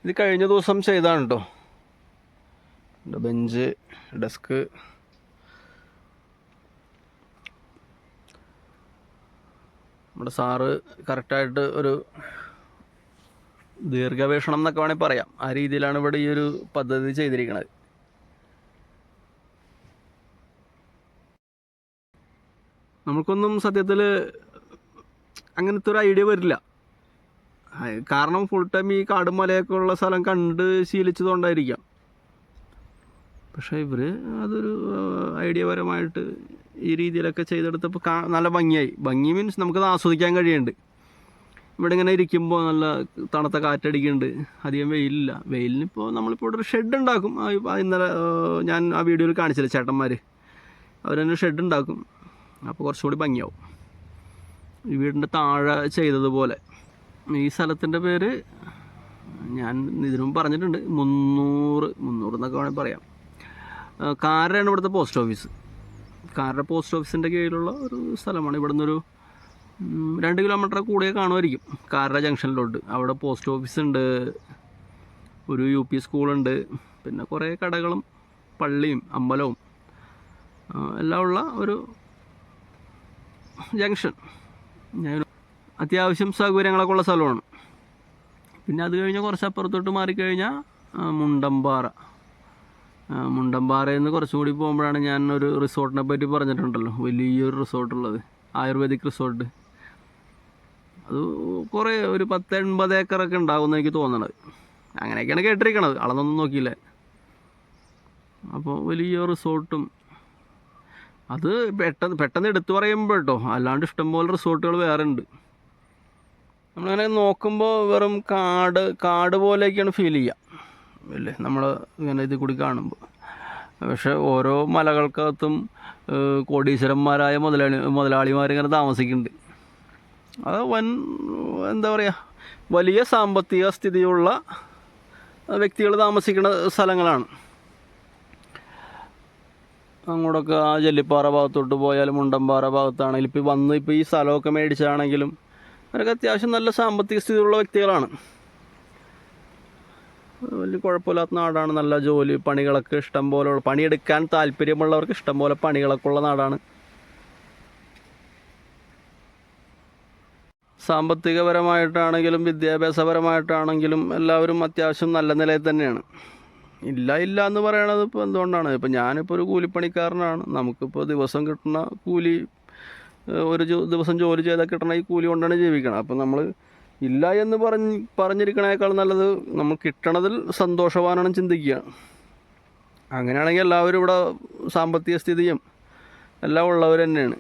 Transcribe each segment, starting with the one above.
ഇത് കഴിഞ്ഞ ദിവസം ചെയ്താണ് കേട്ടോ. ബെഞ്ച്, ഡെസ്ക്, നമ്മുടെ സാറ് കറക്റ്റായിട്ട് ഒരു ദീർഘവീക്ഷണം എന്നൊക്കെ വേണമെങ്കിൽ പറയാം. ആ രീതിയിലാണ് ഇവിടെ ഈ ഒരു പദ്ധതി ചെയ്തിരിക്കുന്നത്. നമുക്കൊന്നും സത്യത്തിൽ അങ്ങനത്തെ ഒരു ഐഡിയ വരില്ല. കാരണം ഫുൾ ടൈം ഈ കാടും മലയൊക്കെ ഉള്ള സ്ഥലം കണ്ട് ശീലിച്ചതുകൊണ്ടായിരിക്കാം. പക്ഷേ ഇവർ അതൊരു ഐഡിയപരമായിട്ട് ഈ രീതിയിലൊക്കെ ചെയ്തെടുത്തപ്പോൾ നല്ല ഭംഗിയായി. ഭംഗി മീൻസ് നമുക്കത് ആസ്വദിക്കാൻ കഴിയുന്നുണ്ട്. ഇവിടെ ഇങ്ങനെ ഇരിക്കുമ്പോൾ നല്ല തണുത്ത കാറ്റടിക്കുന്നുണ്ട്. അധികം വെയിലില്ല. വെയിലിനിപ്പോൾ നമ്മളിപ്പോൾ ഇവിടെ ഒരു ഷെഡ് ഉണ്ടാക്കും. ഇന്നലെ ഞാൻ ആ വീഡിയോയിൽ കാണിച്ചില്ല, ചേട്ടന്മാർ അവർ തന്നെ ഷെഡ് ഉണ്ടാക്കും. അപ്പോൾ കുറച്ചുകൂടി ഭംഗിയാവും. ഈ വീടിൻ്റെ താഴെ ചെയ്തതുപോലെ. ഈ സ്ഥലത്തിൻ്റെ പേര് ഞാൻ ഇതിനു മുമ്പ് പറഞ്ഞിട്ടുണ്ട്, 300 എന്നൊക്കെ വേണമെങ്കിൽ പറയാം. കാരയാണ് ഇവിടുത്തെ പോസ്റ്റ് ഓഫീസ്. കാരുടെ പോസ്റ്റ് ഓഫീസിൻ്റെ കീഴിലുള്ള ഒരു സ്ഥലമാണ്. ഇവിടെ നിന്നൊരു 2 കിലോമീറ്റർ കൂടെ കാണുമായിരിക്കും കാരുടെ ജംഗ്ഷനിലോട്ട്. അവിടെ പോസ്റ്റ് ഓഫീസുണ്ട്, ഒരു UP സ്കൂളുണ്ട്, പിന്നെ കുറേ കടകളും പള്ളിയും അമ്പലവും എല്ലാം ഉള്ള ഒരു ജംഗ്ഷൻ. അത്യാവശ്യം സൗകര്യങ്ങളൊക്കെ ഉള്ള സ്ഥലമാണ്. പിന്നെ അത് കഴിഞ്ഞ് കുറച്ച് അപ്പുറത്തോട്ട് മാറിക്കഴിഞ്ഞാൽ മുണ്ടമ്പാറയിൽ നിന്ന് കുറച്ചും കൂടി പോകുമ്പോഴാണ് ഞാൻ ഒരു റിസോർട്ടിനെ പറ്റി പറഞ്ഞിട്ടുണ്ടല്ലോ, വലിയൊരു റിസോർട്ടുള്ളത്, ആയുർവേദിക് റിസോർട്ട്. അത് കുറേ ഒരു 10-80 ഏക്കറൊക്കെ ഉണ്ടാകുമെന്ന് എനിക്ക് തോന്നണത്. അങ്ങനെയൊക്കെയാണ് കേട്ടിരിക്കണത്, അളന്നൊന്നും നോക്കിയില്ല. അപ്പോൾ വലിയ റിസോർട്ടും അത് പെട്ടെന്ന് എടുത്തു പറയുമ്പോൾ കേട്ടോ, അല്ലാണ്ട് ഇഷ്ടംപോലെ റിസോർട്ടുകൾ വേറെ ഉണ്ട്. നമ്മളങ്ങനെ നോക്കുമ്പോൾ വെറും കാട് പോലെയൊക്കെയാണ് ഫീൽ ചെയ്യുക അല്ലേ നമ്മൾ ഇങ്ങനെ ഇതിൽ കൂടി കാണുമ്പോൾ. പക്ഷേ ഓരോ മലകൾക്കകത്തും കോടീശ്വരന്മാരായ മുതലാളിമാരിങ്ങനെ താമസിക്കുന്നുണ്ട്. അത് എന്താ പറയുക, വലിയ സാമ്പത്തിക സ്ഥിതിയുള്ള വ്യക്തികൾ താമസിക്കുന്ന സ്ഥലങ്ങളാണ്. അങ്ങോട്ടൊക്കെ ആ ജല്ലിപ്പാറ ഭാഗത്തോട്ട് പോയാലും മുണ്ടമ്പാറ ഭാഗത്താണെങ്കിലും ഇപ്പോൾ ഈ സ്ഥലമൊക്കെ മേടിച്ചാണെങ്കിലും അവരൊക്കെ അത്യാവശ്യം നല്ല സാമ്പത്തിക സ്ഥിതിയുള്ള വ്യക്തികളാണ്. വലിയ കുഴപ്പമില്ലാത്ത നാടാണ്. നല്ല പണികളൊക്കെ ഇഷ്ടം പോലെ, പണിയെടുക്കാൻ താല്പര്യമുള്ളവർക്ക് ഇഷ്ടം പോലെ പണികളൊക്കെ ഉള്ള നാടാണ്. സാമ്പത്തികപരമായിട്ടാണെങ്കിലും വിദ്യാഭ്യാസപരമായിട്ടാണെങ്കിലും എല്ലാവരും അത്യാവശ്യം നല്ല നിലയിൽ തന്നെയാണ്. ഇല്ല എന്ന് പറയണത് ഇപ്പോൾ എന്തുകൊണ്ടാണ്? ഇപ്പോൾ ഞാനിപ്പോൾ ഒരു കൂലിപ്പണിക്കാരനാണ്. നമുക്കിപ്പോൾ ദിവസം കിട്ടുന്ന കൂലി, ഒരു ദിവസം ജോലി ചെയ്താൽ കിട്ടണ ഈ കൂലി കൊണ്ടാണ് ജീവിക്കണം. അപ്പം നമ്മൾ ഇല്ല എന്ന് പറഞ്ഞിരിക്കണേക്കാൾ നല്ലത് നമ്മൾ കിട്ടണതിൽ സന്തോഷവാനാണ് ചിന്തിക്കുക. അങ്ങനെയാണെങ്കിൽ എല്ലാവരും ഇവിടെ സാമ്പത്തിക സ്ഥിതിയും എല്ലാം ഉള്ളവർ തന്നെയാണ്.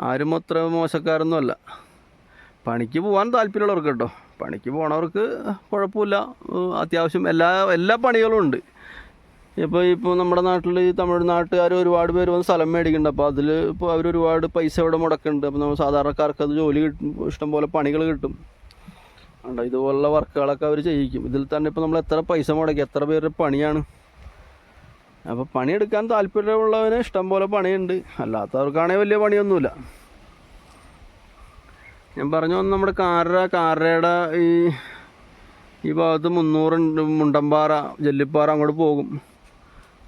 ആരും അത്ര മോശക്കാരൊന്നുമല്ല. പണിക്ക് പോകാൻ താല്പര്യമുള്ളവർക്ക് കേട്ടോ, പണിക്ക് പോണവർക്ക് കുഴപ്പമില്ല. അത്യാവശ്യം എല്ലാ പണികളും ഉണ്ട്. ഇപ്പോൾ നമ്മുടെ നാട്ടിൽ ഈ തമിഴ്നാട്ടുകാർ ഒരുപാട് പേര് വന്ന് സ്ഥലം മേടിക്കുന്നുണ്ട്. അപ്പോൾ അതിൽ ഇപ്പോൾ അവരൊരുപാട് പൈസ ഇവിടെ മുടക്കുന്നുണ്ട്. അപ്പോൾ നമ്മൾ സാധാരണക്കാർക്ക് അത് ജോലി കിട്ടും, ഇഷ്ടംപോലെ പണികൾ കിട്ടും. അതുകൊണ്ട് ഇതുപോലുള്ള വർക്കുകളൊക്കെ അവർ ചെയ്യിക്കും. ഇതിൽ തന്നെ ഇപ്പോൾ നമ്മൾ എത്ര പൈസ മുടക്കി, എത്ര പേരുടെ പണിയാണ്. അപ്പോൾ പണിയെടുക്കാൻ താല്പര്യമുള്ളവന് ഇഷ്ടംപോലെ പണിയുണ്ട്, അല്ലാത്തവർക്കാണെങ്കിൽ വലിയ പണിയൊന്നുമില്ല. ഞാൻ പറഞ്ഞു വന്ന് നമ്മുടെ കാരയുടെ ഈ ഭാഗത്ത് 300 മുണ്ടമ്പാറ, ജല്ലിപ്പാറ അങ്ങോട്ട് പോകും.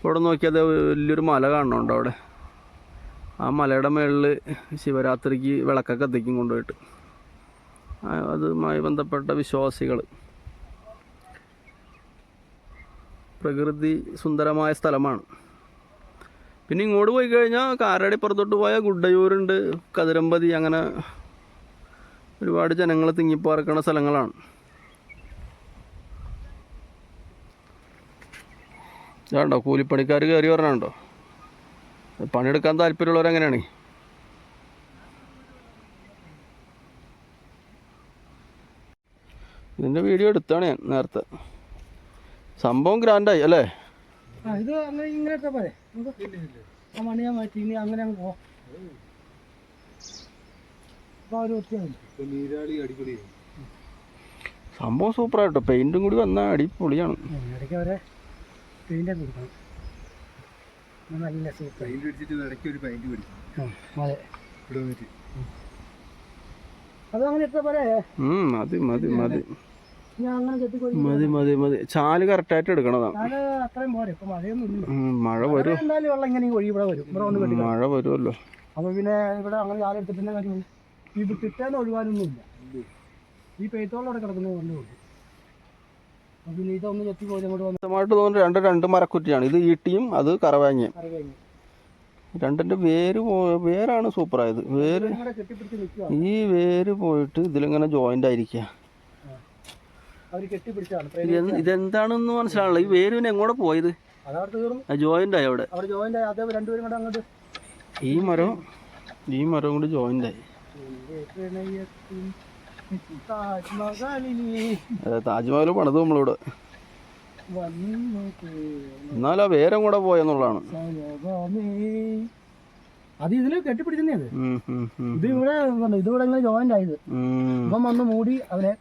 ഇവിടെ നോക്കിയാൽ വലിയൊരു മല കാണുന്നുണ്ട്. അവിടെ ആ മലയുടെ മുകളിൽ ശിവരാത്രിക്ക് വിളക്കൊക്കെ കത്തിക്കും കൊണ്ടുപോയിട്ട്. അതുമായി ബന്ധപ്പെട്ട വിശ്വാസികൾ. പ്രകൃതി സുന്ദരമായ സ്ഥലമാണ്. പിന്നെ ഇങ്ങോട്ട് പോയി കഴിഞ്ഞാൽ കാരയുടെ പുറത്തോട്ട് പോയാൽ ഗുഡ്ഡയൂരുണ്ട്, കതിരമ്പതി, അങ്ങനെ ഒരുപാട് ജനങ്ങൾ തിങ്ങിപ്പാർക്കുന്ന സ്ഥലങ്ങളാണ്. ഇതാണ്ടോ കൂലിപ്പണിക്കാർ കയറി പറഞ്ഞുണ്ടോ, പണിയെടുക്കാൻ താല്പര്യമുള്ളവരെങ്ങനെയാണ്. ഇതിൻ്റെ വീഡിയോ എടുത്താണ് ഞാൻ നേരത്തെ. സംഭവം ഗ്രാൻഡായി അല്ലേ? ഇത് അങ്ങനെ ഇങ്ങനെയൊക്കെ പറയാം. മണിയാ മാറ്റി ഇനി അങ്ങനെ അങ്ങ് പോവാം. സംഭവം സൂപ്പറായിട്ടോ. പെയിന്റും കൂടി വന്നാൽ അടിപൊളിയാണ്. ഇടയ്ക്ക് അവരെ പെയിൻ്റൊക്കെ കൊടുക്കണം. നല്ല സൂപ്പർ. അതെ, അത് അങ്ങനെ എത്ര പറയാ? മതി. ഞാൻ അങ്ങനെ കെട്ടിക്കൊഴി മതി മതി മതി. ചാല് കറക്റ്റായിട്ട് എടുക്കണതാണ്. ഞാൻ അത്രയും പോരെ, ഇപ്പം മഴയൊന്നും ഇല്ല. മഴ വരും, എന്തായാലും വെള്ളം ഇങ്ങനെ ഈ ഒഴി ഇവിടെ വരും, ഇവിടെ വന്ന് കെട്ടി. മഴ വരുമല്ലോ. അപ്പോൾ പിന്നെ ഇവിടെ അങ്ങനെ ചാലെടുത്തിട്ടുള്ള കാര്യം ഈ കിട്ടാൻ ഒഴിവാനൊന്നും ഇല്ല. ഈ പെയ്ത്തോളം കിടക്കുന്നത് കൊണ്ടുപോകും. അപ്പം പിന്നെ ഇതൊന്ന് ചെത്തി പോയി അങ്ങോട്ട് വന്ന് വ്യക്തമായിട്ട് തോന്നുന്നു രണ്ട് മരക്കുറ്റിയാണ്. ഇത് ഈട്ടിയും അത് കറവാങ്ങിയും. കറി കഴിഞ്ഞു രണ്ടിൻ്റെ വേരാണ് സൂപ്പറായത്. വേര് കെട്ടിപ്പിടിച്ച് നിൽക്കുക. ഈ വേര് പോയിട്ട് ഇതിലിങ്ങനെ ജോയിൻ്റ് ആയിരിക്കുക. അവർ കെട്ടിപ്പിടിച്ചാണ്. ഇതെന്താണെന്ന് മനസ്സിലാണല്ലോ. ഈ വേര് പിന്നെ എങ്ങോട്ട് പോയത്? അതവിടെ തീർന്നു. ജോയിൻ്റ് ആയി അവിടെ. അവിടെ ജോയിൻ്റ് ആയി. അതേ രണ്ടുപേരും കൂടെ അങ്ങോട്ട് ഈ മരവും കൂടി ജോയിൻ്റ് ആയി. താജ്മഹൽ പണിത് നമ്മളിവിടെ. എന്നാലും ആ വേരം കൂടെ പോയെന്നുള്ളതാണ്. അത് ഇതില് കെട്ടിപ്പിടിച്ചത് ഇത് ഇവിടെ ഇങ്ങനെ ജോയിന്റ് ആയത്. ഇപ്പം വന്ന് മൂടി അവനെ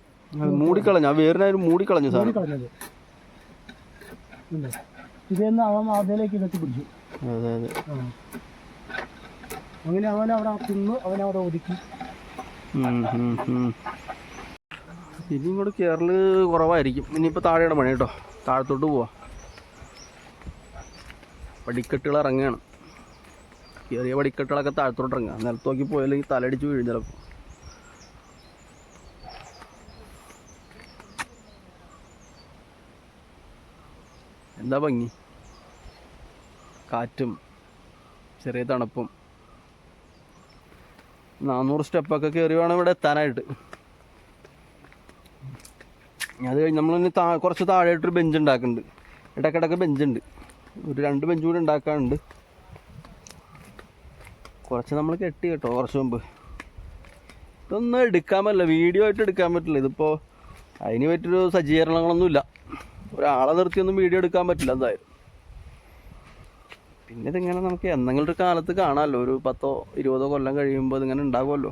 മൂടിക്കളഞ്ഞു. ആ വേരിനായാലും മൂടിക്കളഞ്ഞു സാധനം. കളഞ്ഞത് ഇതെന്ന് അവൻ അതിലേക്ക് കെട്ടിപ്പിടിച്ചു. അതെ അതെ. അങ്ങനെ അവനവിടെ തിന്നു, അവനവിടെ ഒതുക്കി. ഇനി ഇങ്ങോട്ട് കേരള കുറവായിരിക്കും. ഇനിയിപ്പോൾ താഴെയാണ് പണി കേട്ടോ. താഴത്തോട്ട് പോവാ. പടിക്കെട്ടുകൾ ഇറങ്ങുകയാണ്. ചെറിയ പടിക്കെട്ടുകളൊക്കെ താഴത്തോട്ട് ഇറങ്ങുക. നിലത്ത് നോക്കി പോയാൽ തലടിച്ച് വീഴും ചിലപ്പോൾ. എന്താ ഭംഗി! കാറ്റും ചെറിയ തണുപ്പും. 400 സ്റ്റെപ്പൊക്കെ കയറി വേണം ഇവിടെ എത്താനായിട്ട്. അത് കഴിഞ്ഞ് നമ്മളിനി കുറച്ച് താഴെയായിട്ടൊരു ബെഞ്ച് ഉണ്ടാക്കുന്നുണ്ട്. ഇടയ്ക്കിടയ്ക്ക് ബെഞ്ചുണ്ട്. ഒരു 2 ബെഞ്ച് കൂടി ഉണ്ടാക്കാനുണ്ട്. കുറച്ച് നമ്മൾ കെട്ടി കേട്ടോ കുറച്ച് മുമ്പ്. ഇതൊന്നും എടുക്കാൻ പറ്റില്ല, വീഡിയോ ആയിട്ട് എടുക്കാൻ പറ്റില്ല. ഇതിപ്പോൾ അതിന് പറ്റിയൊരു സജ്ജീകരണങ്ങളൊന്നുമില്ല. ഒരാളെ നിർത്തിയൊന്നും വീഡിയോ എടുക്കാൻ പറ്റില്ല എന്തായാലും. പിന്നെ ഇതിങ്ങനെ നമുക്ക് എന്തെങ്കിലും ഒരു കാലത്ത് കാണാമല്ലോ. ഒരു 10-20 കൊല്ലം കഴിയുമ്പോൾ ഇതിങ്ങനെ ഉണ്ടാകുമല്ലോ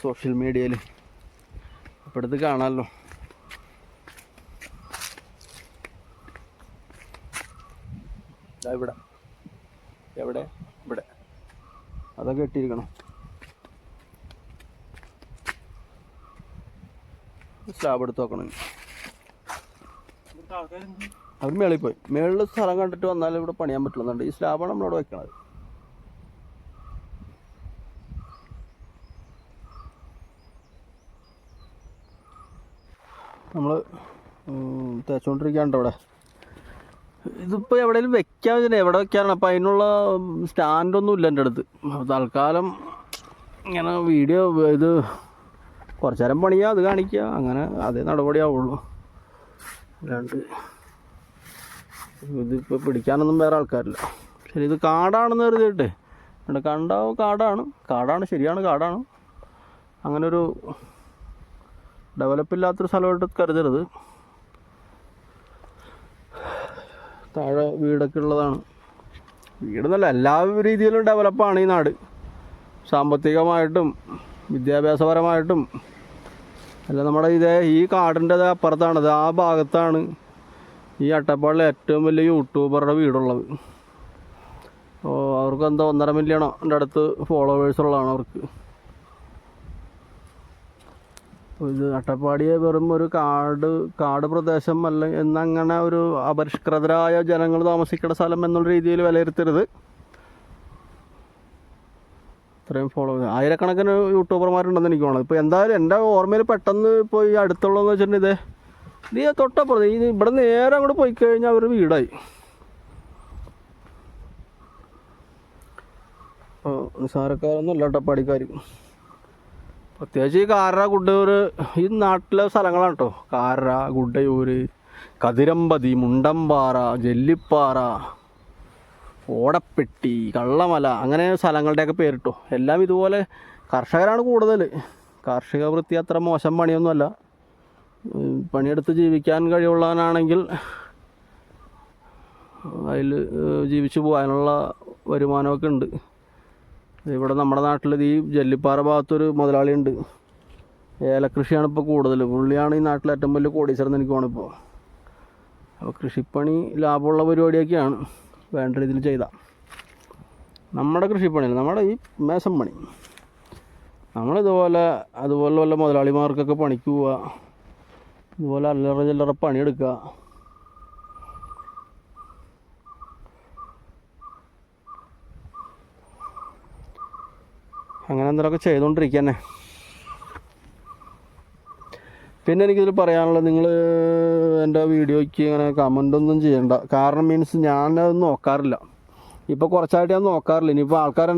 സോഷ്യൽ മീഡിയയിൽ. അപ്പോൾ എടുത്ത് കാണാമല്ലോ. ഇവിടെ എവിടെ ഇവിടെ അതൊക്കെ ഇട്ടിരിക്കണം. സ്ലാബ് എടുത്ത് നോക്കണം. അവർ മേളിൽ പോയി. മേളിൽ സ്ഥലം കണ്ടിട്ട് വന്നാലും ഇവിടെ പണിയാൻ പറ്റുന്നുണ്ട്. ഈ സ്ലാബാണ് നമ്മളിവിടെ വെക്കണത്. നമ്മൾ തേച്ചുകൊണ്ടിരിക്കാണ്ട് ഇവിടെ. ഇതിപ്പോൾ എവിടെയെങ്കിലും വെക്കാൻ വെച്ചാൽ എവിടെ വെക്കാനാണ്. അപ്പോൾ അതിനുള്ള സ്റ്റാൻഡൊന്നും ഇല്ല എൻ്റെ അടുത്ത്. തൽക്കാലം ഇങ്ങനെ വീഡിയോ ഇത് കുറച്ച് നേരം പണിയുക, അത് കാണിക്കുക, അങ്ങനെ അതേ നടപടിയാവുള്ളൂ. അല്ലാണ്ട് ഇതിപ്പോൾ പിടിക്കാനൊന്നും വേറെ ആൾക്കാരില്ല. ശരി, ഇത് കാടാണെന്ന് കരുതിയിട്ട് ഇവിടെ കാടാണ് ശരിയാണ്, കാടാണ്. അങ്ങനൊരു ഡെവലപ്പില്ലാത്തൊരു സ്ഥലമായിട്ട് കരുതരുത്. താഴെ വീടൊക്കെ ഉള്ളതാണ്. വീടെന്നല്ല, എല്ലാ രീതിയിലും ഡെവലപ്പാണ് ഈ നാട്. സാമ്പത്തികമായിട്ടും വിദ്യാഭ്യാസപരമായിട്ടും അല്ല. നമ്മുടെ ഈ കാടിൻ്റെ അപ്പുറത്താണത്. ആ ഭാഗത്താണ് ഈ അട്ടപ്പാടിലെ ഏറ്റവും വലിയ യൂട്യൂബറുടെ വീടുള്ളത്. അപ്പോൾ അവർക്ക് എന്താ 1.5 മില്യണോ എൻ്റെ അടുത്ത് ഫോളോവേഴ്സുള്ളതാണ് അവർക്ക്. ഇത് അട്ടപ്പാടിയെ വെറും ഒരു കാട് പ്രദേശം അല്ല എന്നങ്ങനെ ഒരു അപരിഷ്കൃതരായ ജനങ്ങൾ താമസിക്കുന്ന സ്ഥലം എന്നുള്ള രീതിയിൽ വിലയിരുത്തരുത്. ഇത്രയും ആയിരക്കണക്കിന് യൂട്യൂബർമാരുണ്ടെന്ന് എനിക്ക് തോന്നുന്നു. ഇപ്പോൾ എന്തായാലും എൻ്റെ ഓർമ്മയിൽ പെട്ടെന്ന് ഇപ്പോൾ ഈ അടുത്തുള്ളതെന്ന് വെച്ചിട്ടുണ്ടെങ്കിൽ ഇത് തൊട്ടപ്പുറത്ത് ഇവിടെ നേരെ അങ്ങോട്ട് പോയി കഴിഞ്ഞാൽ അവർ വീടായി. അപ്പോൾ നിസ്സാരക്കാരൊന്നും അല്ല അട്ടപ്പാടിക്കാർ. പ്രത്യേകിച്ച് ഈ കാര, ഗുഡയൂർ ഈ നാട്ടിലെ സ്ഥലങ്ങളാണ് കേട്ടോ. കാര, ഗുഡയൂർ, കതിരമ്പതി, മുണ്ടമ്പാറ, ജെല്ലിപ്പാറ, ഓടപ്പെട്ടി, കള്ളമല, അങ്ങനെ സ്ഥലങ്ങളുടെയൊക്കെ പേരിട്ടോ. എല്ലാം ഇതുപോലെ കർഷകരാണ് കൂടുതൽ. കാർഷിക വൃത്തി അത്ര മോശം പണിയൊന്നുമല്ല. പണിയെടുത്ത് ജീവിക്കാൻ കഴിവുള്ളവനാണെങ്കിൽ അതിൽ ജീവിച്ചു പോകാനുള്ള വരുമാനമൊക്കെ ഉണ്ട്. ഇവിടെ നമ്മുടെ നാട്ടിൽ ഈ ജെല്ലിപ്പാറ ഭാഗത്തൊരു മുതലാളിയുണ്ട്. ഏലക്കൃഷിയാണ് ഇപ്പോൾ കൂടുതൽ. പുള്ളിയാണ് ഈ നാട്ടിലെ ഏറ്റവും വലിയ കോടീശ്വരൻ എനിക്ക് തോന്നിപ്പോൾ. അപ്പോൾ കൃഷിപ്പണി ലാഭമുള്ള പരിപാടിയൊക്കെയാണ് വേണ്ട രീതിയിൽ ചെയ്താൽ. നമ്മുടെ കൃഷിപ്പണിയിൽ നമ്മുടെ ഈ മേശം പണി അതുപോലെ വല്ല മുതലാളിമാർക്കൊക്കെ പണിക്ക് പോവുക, ഇതുപോലെ അല്ലറ ചില്ലറ പണിയെടുക്കുക. അങ്ങനെ എന്തെങ്കിലുമൊക്കെ ചെയ്തുകൊണ്ടിരിക്കുക തന്നെ. പിന്നെ എനിക്കിതിൽ പറയാനുള്ളത്, നിങ്ങൾ എൻ്റെ വീഡിയോയ്ക്ക് ഇങ്ങനെ കമൻ്റൊന്നും ചെയ്യണ്ട. കാരണം മീൻസ് ഞാനത് നോക്കാറില്ല. ഇപ്പോൾ കുറച്ചായിട്ട് ഞാൻ നോക്കാറില്ല. ഇനിയിപ്പോൾ ആൾക്കാർ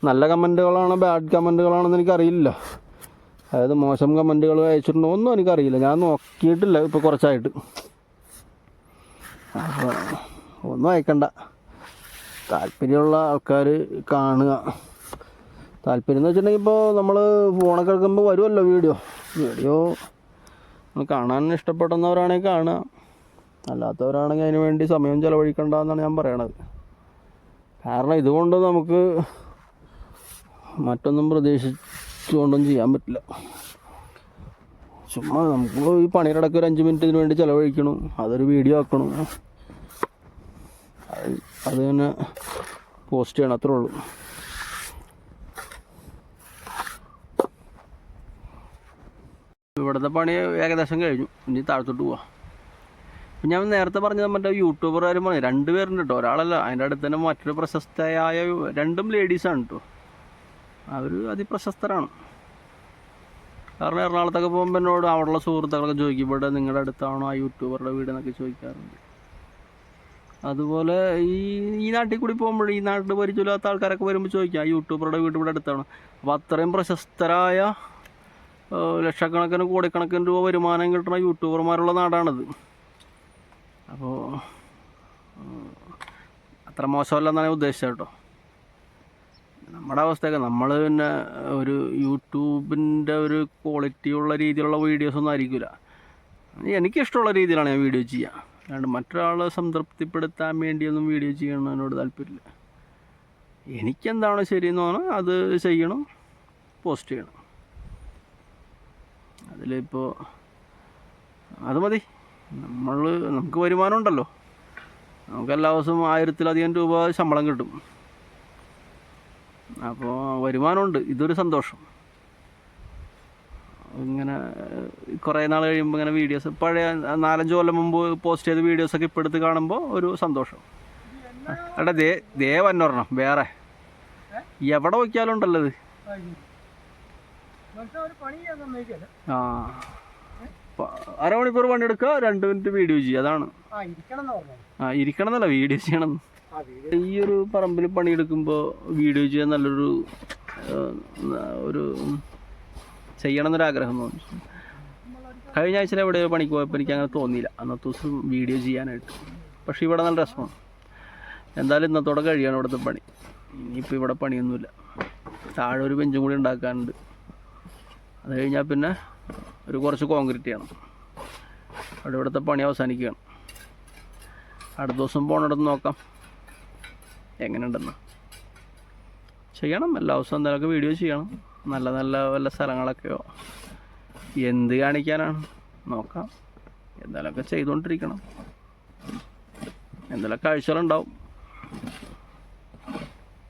നല്ല കമൻറ്റുകളാണോ ബാഡ് കമൻറ്റുകളാണെന്ന് എനിക്കറിയില്ല. അതായത് മോശം കമൻറ്റുകൾ അയച്ചിട്ടുണ്ടോ ഒന്നും എനിക്കറിയില്ല. ഞാൻ നോക്കിയിട്ടില്ല ഇപ്പോൾ കുറച്ചായിട്ട്. അപ്പോൾ ഒന്നും അയക്കണ്ട. താല്പര്യമുള്ള ആൾക്കാർ കാണുക. താല്പര്യം എന്ന് വെച്ചിട്ടുണ്ടെങ്കിൽ ഇപ്പോൾ നമ്മൾ ഫോണൊക്കെ എടുക്കുമ്പോൾ വരുമല്ലോ വീഡിയോ കാണാൻ ഇഷ്ടപ്പെടുന്നവരാണെങ്കിൽ കാണുക. അല്ലാത്തവരാണെങ്കിൽ അതിന് വേണ്ടി സമയം ചിലവഴിക്കണ്ട എന്നാണ് ഞാൻ പറയണത്. കാരണം ഇതുകൊണ്ട് നമുക്ക് മറ്റൊന്നും പ്രതീക്ഷിച്ചുകൊണ്ടും ചെയ്യാൻ പറ്റില്ല. ചുമ്മാ നമുക്ക് ഈ പണിയിടയ്ക്ക് ഒരു 5 മിനിറ്റ് ഇതിന് വേണ്ടി ചിലവഴിക്കണം, അതൊരു വീഡിയോ ആക്കണം, അത് തന്നെ പോസ്റ്റ് ചെയ്യണം, അത്രേ ഉള്ളൂ. ഇവിടുത്തെ പണി ഏകദേശം കഴിഞ്ഞു. ഇനി താഴത്തോട്ട് പോവാം. ഞാൻ നേരത്തെ പറഞ്ഞത് മറ്റേ യൂട്യൂബർകാരും പറഞ്ഞു 2 പേരുണ്ട് കേട്ടോ, ഒരാളല്ല. അതിൻ്റെ അടുത്ത് തന്നെ മറ്റൊരു പ്രശസ്തയായ 2 ലേഡീസാണ് കേട്ടോ. അവർ അതിപ്രശസ്തരാണ്. കാരണം എറണാകുളത്തൊക്കെ പോകുമ്പോൾ എന്നോട് അവിടെയുള്ള സുഹൃത്തുക്കളൊക്കെ ചോദിക്കും, ഇവിടെ നിങ്ങളുടെ അടുത്താണോ ആ യൂട്യൂബറുടെ വീട് എന്നൊക്കെ ചോദിക്കാറുണ്ട്. അതുപോലെ ഈ നാട്ടിൽ കൂടി പോകുമ്പോൾ ഈ നാട്ടിൽ പരിചയമില്ലാത്ത ആൾക്കാരൊക്കെ വരുമ്പോൾ ചോദിക്കാം, ആ യൂട്യൂബറുടെ വീട് ഇവിടെ അടുത്താണോ. അപ്പോൾ അത്രയും പ്രശസ്തരായ ലക്ഷക്കണക്കിന് കോടിക്കണക്കിന് രൂപ വരുമാനം കിട്ടുന്ന യൂട്യൂബർമാരുള്ള നാടാണിത്. അപ്പോൾ അത്ര മോശമല്ലെന്നാണ് ഞാൻ ഉദ്ദേശിച്ചത് കേട്ടോ. നമ്മുടെ അവസ്ഥയൊക്കെ നമ്മൾ പിന്നെ ഒരു യൂട്യൂബിൻ്റെ ഒരു ക്വാളിറ്റിയുള്ള രീതിയിലുള്ള വീഡിയോസൊന്നും ആയിരിക്കില്ല. എനിക്കിഷ്ടമുള്ള രീതിയിലാണ് ഞാൻ വീഡിയോ ചെയ്യുക. അല്ലാണ്ട് മറ്റൊരാളെ സംതൃപ്തിപ്പെടുത്താൻ വേണ്ടിയൊന്നും വീഡിയോ ചെയ്യണതിനോട് താല്പര്യമില്ല. എനിക്കെന്താണോ ശരിയെന്ന് പറഞ്ഞാൽ അത് ചെയ്യണം, പോസ്റ്റ് ചെയ്യണം. അതിലിപ്പോൾ അത് മതി. നമുക്ക് വരുമാനം ഉണ്ടല്ലോ. നമുക്ക് എല്ലാ ദിവസവും 1000-ലധികം രൂപ ശമ്പളം കിട്ടും. അപ്പോൾ വരുമാനമുണ്ട്, ഇതൊരു സന്തോഷം. ഇങ്ങനെ കുറേ നാൾ കഴിയുമ്പോൾ ഇങ്ങനെ വീഡിയോസ് പഴയ 4-5 കൊല്ലം മുമ്പ് പോസ്റ്റ് ചെയ്ത വീഡിയോസൊക്കെ ഇപ്പോൾ എടുത്ത് കാണുമ്പോൾ ഒരു സന്തോഷം. എടാ ദേ വന്നോരണം വേറെ എവിടെ നോക്കിയാലും ഉണ്ടല്ലോ ഇത്. ആ 1/2 മണിക്കൂർ പണിയെടുക്കുക, 2 മിനിറ്റ് വീഡിയോ ചെയ്യുക, അതാണ്. ഇരിക്കണം എന്നല്ല, വീഡിയോ ചെയ്യണം. ഈ ഒരു പറമ്പിൽ പണിയെടുക്കുമ്പോൾ വീഡിയോ ചെയ്യാൻ നല്ലൊരു ചെയ്യണമെന്നൊരാഗ്രഹം തോന്നി. കഴിഞ്ഞ ആഴ്ച എവിടെയോ പണിക്ക് പോയപ്പോൾ എനിക്ക് അങ്ങനെ തോന്നിയില്ല അന്നത്തെ ദിവസം വീഡിയോ ചെയ്യാനായിട്ട്. പക്ഷേ ഇവിടെ നല്ല രസമാണ്. എന്തായാലും ഇന്നത്തോടെ കഴിയാണ് ഇവിടുത്തെ പണി. ഇനിയിപ്പോൾ ഇവിടെ പണിയൊന്നുമില്ല. താഴെ ഒരു ബെഞ്ചും കൂടി ഉണ്ടാക്കാനുണ്ട്. അത് കഴിഞ്ഞാൽ പിന്നെ കുറച്ച് കോൺക്രീറ്റ് ചെയ്യണം. അവിടെ ഇവിടുത്തെ പണി അവസാനിക്കുകയാണ്. അടുത്ത ദിവസം പോകണിടത്ത് നോക്കാം എങ്ങനെയുണ്ടെന്ന്. ചെയ്യണം, എല്ലാ ദിവസവും എന്തെങ്കിലുമൊക്കെ വീഡിയോ ചെയ്യണം. നല്ല നല്ല വല്ല സ്ഥലങ്ങളൊക്കെയോ എന്ത് കാണിക്കാനാണ്, നോക്കാം. എന്തെങ്കിലുമൊക്കെ ചെയ്തുകൊണ്ടിരിക്കണം. എന്തെങ്കിലും കാഴ്ചകളുണ്ടാവും.